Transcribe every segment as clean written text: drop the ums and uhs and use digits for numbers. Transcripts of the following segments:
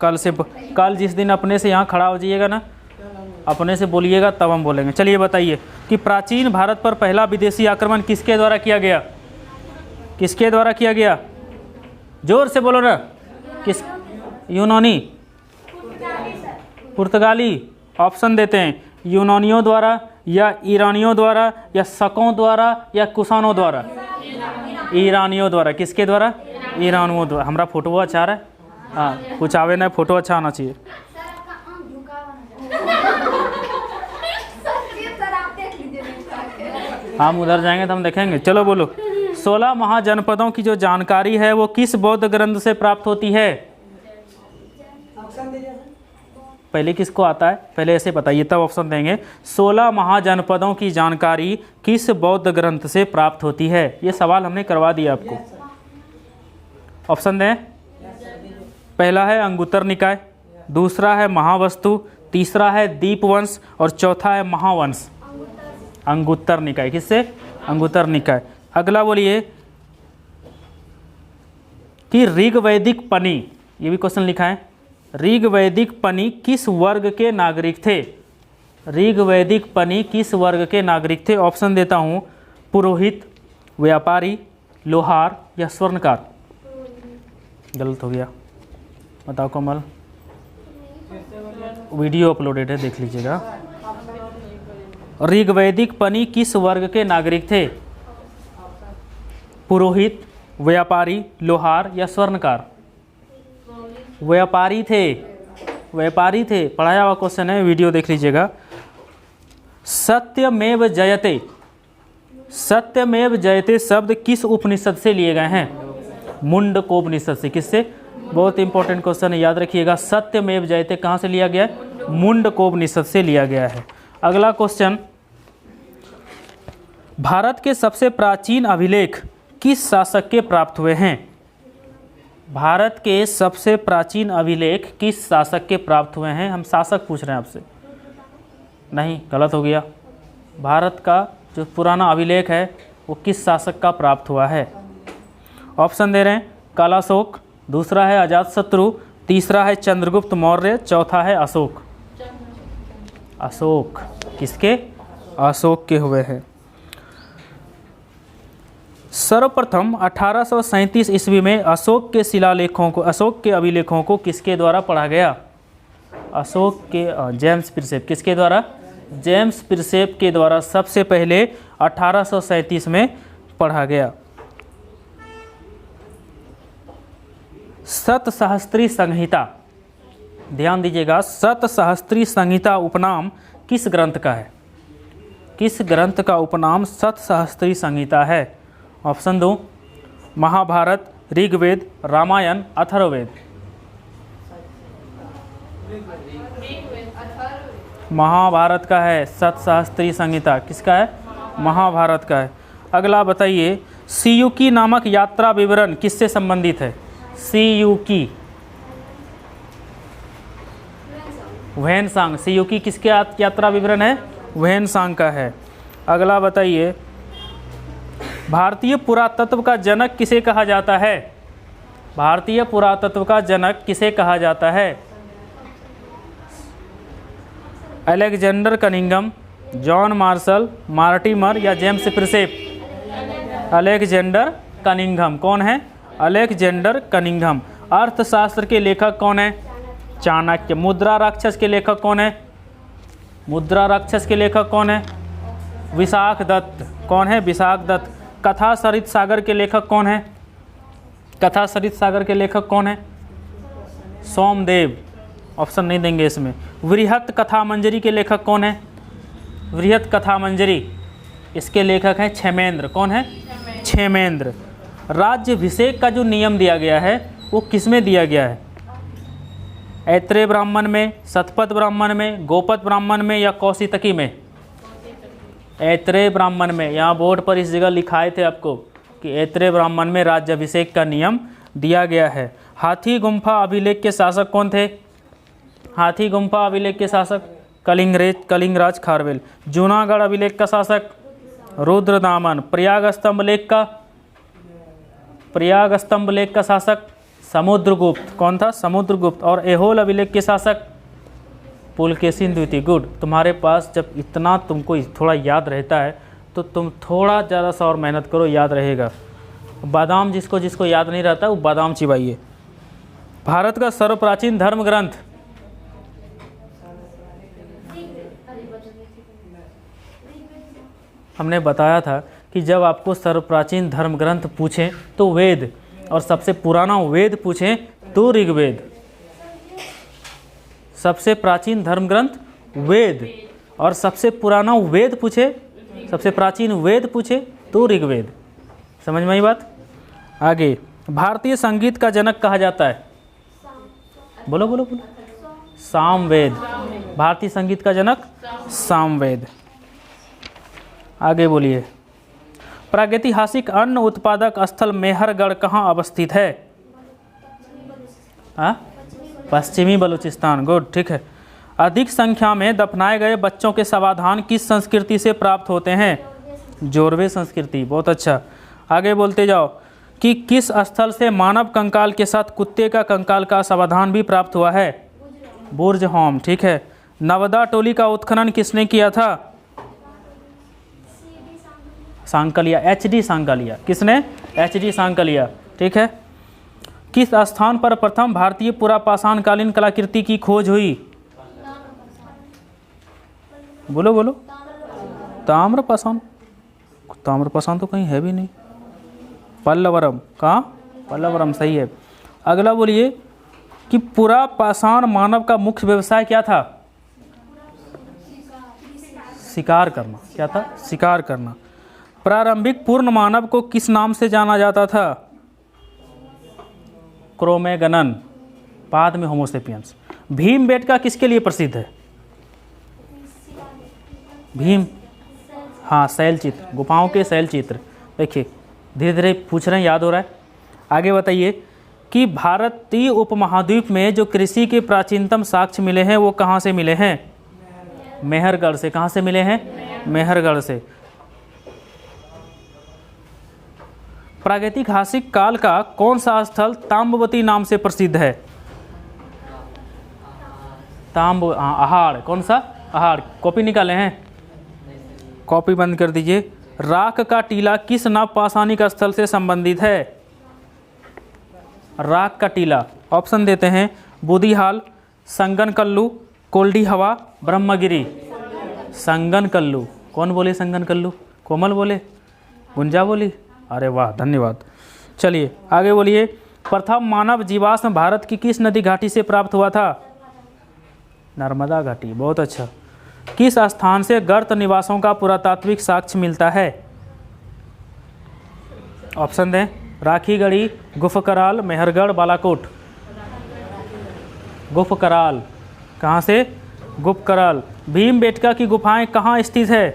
कल जिस दिन अपने से यहाँ खड़ा हो जाइएगा ना, अपने से बोलिएगा तब हम बोलेंगे। चलिए बताइए कि प्राचीन भारत पर पहला विदेशी आक्रमण किसके द्वारा किया गया? किसके द्वारा किया गया? जोर से बोलो ना। किस? यूनानी, पुर्तगाली। ऑप्शन देते हैं, यूनानियों द्वारा या ईरानियों द्वारा या शकों द्वारा या कुषाणों द्वारा? ईरानियों द्वारा। किसके द्वारा? ईरानियों द्वारा। हमारा फोटो अच्छा है, हाँ कुछ आवे ना, फोटो अच्छा आना चाहिए। हम उधर जाएंगे तो हम देखेंगे। चलो बोलो। 16 महाजनपदों की जो जानकारी है वो किस बौद्ध ग्रंथ से प्राप्त होती है? पहले किसको आता है, पहले ऐसे बताइए तब ऑप्शन देंगे। 16 महाजनपदों की जानकारी किस बौद्ध ग्रंथ से प्राप्त होती है? ये सवाल हमने करवा दिया आपको। ऑप्शन दें। पहला है अंगुत्तर निकाय, दूसरा है महावस्तु, तीसरा है दीपवंश और चौथा है महावंश। अंगुत्तर निकाय। किससे? अंगुत्तर निकाय। अगला बोलिए कि ऋग्वैदिक पनी, ये भी क्वेश्चन लिखा है, ऋग्वैदिक पनी किस वर्ग के नागरिक थे? ऋग्वैदिक पनी किस वर्ग के नागरिक थे? ऑप्शन देता हूँ, पुरोहित, व्यापारी, लोहार या स्वर्णकार। गलत हो गया, बताओ कमल। वीडियो अपलोडेड है, देख लीजिएगा। ऋग्वैदिक पनी किस वर्ग के नागरिक थे? पुरोहित, व्यापारी, लोहार या स्वर्णकार? व्यापारी थे, व्यापारी थे। पढ़ाया हुआ क्वेश्चन है, वीडियो देख लीजिएगा। सत्यमेव जयते, सत्यमेव जयते शब्द किस उपनिषद से लिए गए हैं? मुंडकोपनिषद से। किससे? बहुत इंपॉर्टेंट क्वेश्चन है, याद रखिएगा। सत्यमेव जयते कहाँ से लिया गया है? मुंडकोपनिषद से लिया गया है। अगला क्वेश्चन, भारत के सबसे प्राचीन अभिलेख किस शासक के प्राप्त हुए हैं? भारत के सबसे प्राचीन अभिलेख किस शासक के प्राप्त हुए हैं? हम शासक पूछ रहे हैं आपसे। नहीं, गलत हो गया। भारत का जो पुराना अभिलेख है वो किस शासक का प्राप्त हुआ है? ऑप्शन दे रहे हैं, कालाशोक, दूसरा है अजातशत्रु, तीसरा है चंद्रगुप्त मौर्य, चौथा है अशोक। अशोक। किसके? अशोक के हुए हैं। सर्वप्रथम 1837 ईस्वी में अशोक के शिलालेखों को, अशोक के अभिलेखों को किसके द्वारा पढ़ा गया? अशोक के जेम्स प्रिसेप। किसके द्वारा? जेम्स प्रिसेप के द्वारा सबसे पहले 1837 में पढ़ा गया। शतसहस्त्री संहिता, ध्यान दीजिएगा, शतसहस्त्री संहिता उपनाम किस ग्रंथ का है? किस ग्रंथ का उपनाम शतसहस्त्री संहिता है? ऑप्शन दो, महाभारत, ऋग्वेद, रामायण, अथर्ववेद। महाभारत का है शतसहस्त्री संहिता। किसका है? महाभारत का है। अगला बताइए, सीयूकी नामक यात्रा विवरण किससे संबंधित है? सीयूकी, व्हेनसांग। सीयूकी किसके यात्रा विवरण है? व्हेनसांग का है। अगला बताइए, भारतीय पुरातत्व का जनक किसे कहा जाता है? भारतीय पुरातत्व का जनक किसे कहा जाता है? Alexander Cunningham, John Marshall, Mortimer या जेम्स प्रिसेप? Alexander Cunningham. कौन है? Alexander Cunningham. अर्थशास्त्र के लेखक कौन है? चाणक्य। मुद्रा राक्षस के लेखक कौन है? मुद्रा राक्षस के लेखक कौन है? विशाख दत्त। कौन है? विशाख दत्त। कथा सरित सागर के लेखक कौन है? कथा सरित सागर के लेखक कौन है? सोमदेव। ऑप्शन नहीं देंगे इसमें। वृहत कथा मंजरी के लेखक कौन है? वृहत कथा मंजरी, इसके लेखक हैं क्षेमेंद्र। कौन है? क्षेमेंद्र। राज्याभिषेक का जो नियम दिया गया है वो किसमें दिया गया है? ऐत्रेय ब्राह्मण में, शतपथ ब्राह्मण में, गोपथ ब्राह्मण में या कौशितकी में? ऐत्रेय ब्राह्मण में। यहाँ बोर्ड पर इस जगह लिखाए थे आपको कि ऐत्रेय ब्राह्मण में राज्याभिषेक का नियम दिया गया है। हाथी गुम्फा अभिलेख के शासक कौन थे? हाथी गुम्फा अभिलेख के शासक कलिंगराज खारवेल। जूनागढ़ अभिलेख का शासक रुद्रदामन। प्रयाग स्तंभ लेख का शासक समुद्रगुप्त। कौन था? समुद्रगुप्त। और ऐहोल अभिलेख के शासक? पुलकेशिन द्वितीय। गुड। तुम्हारे पास जब इतना तुमको थोड़ा याद रहता है तो तुम थोड़ा ज़्यादा सा और मेहनत करो, याद रहेगा। बादाम जिसको जिसको याद नहीं रहता वो बादाम चिबाइए। भारत का सर्वप्राचीन धर्म ग्रंथ? हमने बताया था कि जब आपको सर्वप्राचीन धर्म ग्रंथ पूछें तो वेद, और सबसे पुराना वेद पूछें तो ऋग्वेद। सबसे प्राचीन धर्म ग्रंथ वेद, और सबसे पुराना वेद पूछे, सबसे प्राचीन वेद पूछे तो ऋग्वेद। समझ में आई बात? आगे, भारतीय संगीत का जनक कहा जाता है? बोलो बोलो बोलो। सामवेद। भारतीय संगीत का जनक सामवेद। आगे बोलिए। प्रागैतिहासिक अन्न उत्पादक स्थल मेहरगढ़ कहाँ अवस्थित है? पश्चिमी बलूचिस्तान। गुड, ठीक है। अधिक संख्या में दफनाए गए बच्चों के समाधान किस संस्कृति से प्राप्त होते हैं? जोरवे संस्कृति। बहुत अच्छा। आगे बोलते जाओ कि किस स्थल से मानव कंकाल के साथ कुत्ते का कंकाल का समाधान भी प्राप्त हुआ है? बुर्ज होम। ठीक है। नवदा टोली का उत्खनन किसने किया था? सांकलिया, एच.डी. सांकलिया। किसने? एच.डी. सांकलिया। ठीक है। किस स्थान पर प्रथम भारतीय पुरापाषाणकालीन कलाकृति की खोज हुई? बोलो बोलो। ताम्रपाषाण। ताम्रपाषाण तो कहीं है भी नहीं। पल्लवरम। कहाँ? पल्लवरम, सही है। अगला बोलिए कि पुरापाषाण मानव का मुख्य व्यवसाय क्या था? शिकार करना। क्या था? शिकार करना। प्रारंभिक पूर्ण मानव को किस नाम से जाना जाता था? क्रोमैगनन, बाद में होमोसेपियंस। भीमबेटका किसके लिए प्रसिद्ध है? भीम, हाँ, शैलचित्र, गुफाओं के शैलचित्र। देखिए धीरे धीरे पूछ रहे हैं, याद हो रहा है। आगे बताइए कि भारतीय उपमहाद्वीप में जो कृषि के प्राचीनतम साक्ष्य मिले हैं वो कहाँ से मिले हैं? मेहरगढ़ से। कहाँ से मिले हैं? मेहरगढ़ से। प्रागैतिहासिक काल का कौन सा स्थल ताम्रवती नाम से प्रसिद्ध है? अहाड़। कौन सा? अहाड़। कॉपी निकाले हैं? कॉपी बंद कर दीजिए। राख का टीला किस नवपाषाणिक स्थल से संबंधित है? राख का टीला। ऑप्शन देते हैं बूदिहाल, संगनकल्लू, कोल्डी हवा, ब्रह्मगिरी। संगनकल्लू। कौन बोले संगनकल्लू? कोमल बोले? गुंजा बोली? अरे वाह, धन्यवाद। चलिए आगे बोलिए। प्रथम मानव जीवाश्म भारत की किस नदी घाटी से प्राप्त हुआ था? नर्मदा घाटी। बहुत अच्छा। किस स्थान से गर्त निवासों का पुरातात्विक साक्ष्य मिलता है? ऑप्शन दें राखीगढ़ी, गुफकराल, मेहरगढ़, बालाकोट। गुफकराल। कहाँ से? गुफकराल। भीमबेटका की गुफाएं कहाँ स्थित है?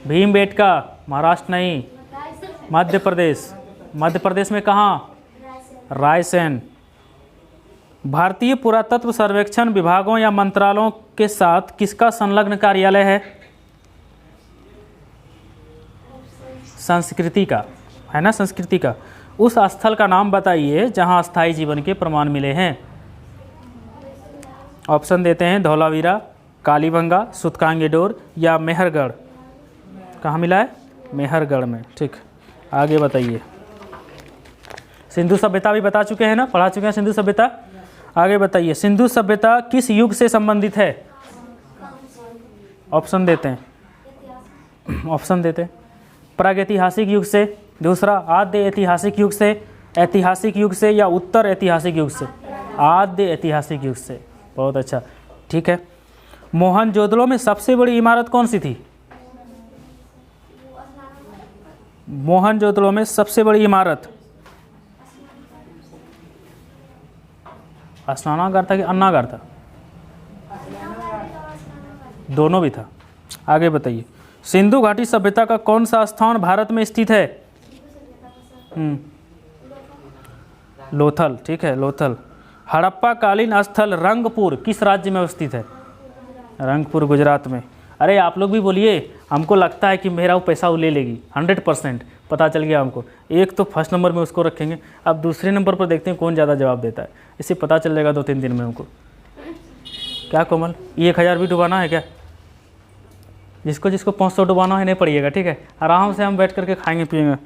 भीमबेटका महाराष्ट्र नहीं, मध्य प्रदेश। मध्य प्रदेश में कहाँ? रायसेन। भारतीय पुरातत्व सर्वेक्षण विभागों या मंत्रालयों के साथ किसका संलग्न कार्यालय है? संस्कृति का, है ना? संस्कृति का। उस स्थल का नाम बताइए जहां अस्थायी जीवन के प्रमाण मिले हैं। ऑप्शन देते हैं धौलावीरा, कालीबंगा, सुतकांगेडोर या मेहरगढ़। कहाँ मिला है? मेहरगढ़ में। ठीक, आगे बताइए। सिंधु सभ्यता भी बता चुके हैं ना, पढ़ा चुके हैं सिंधु सभ्यता। आगे बताइए, सिंधु सभ्यता किस युग से संबंधित है? ऑप्शन देते हैं, ऑप्शन देते हैं। प्रागैतिहासिक युग से, दूसरा आद्य ऐतिहासिक युग से, ऐतिहासिक युग से या उत्तर ऐतिहासिक युग से? आद्य ऐतिहासिक युग से। बहुत अच्छा, ठीक है। मोहनजोदड़ो में सबसे बड़ी इमारत कौन सी थी? मोहनजोदड़ो में सबसे बड़ी इमारत स्नानागार था कि अन्नागार था? दोनों भी था। आगे बताइए, सिंधु घाटी सभ्यता का कौन सा स्थान भारत में स्थित है? लोथल। ठीक है, लोथल। हड़प्पा कालीन स्थल रंगपुर किस राज्य में अवस्थित है? रंगपुर गुजरात में। अरे आप लोग भी बोलिए, हमको लगता है कि मेरा वो पैसा वो ले लेगी 100%। पता चल गया हमको। एक तो फर्स्ट नंबर में उसको रखेंगे, अब दूसरे नंबर पर देखते हैं कौन ज़्यादा जवाब देता है, इससे पता चल जाएगा 2-3 दिन में हमको। क्या कोमल, ये 1000 भी डुबाना है क्या? जिसको जिसको 500 डुबाना है नहीं पड़िएगा, ठीक है, आराम से हम बैठ करके खाएंगे पिएंगे।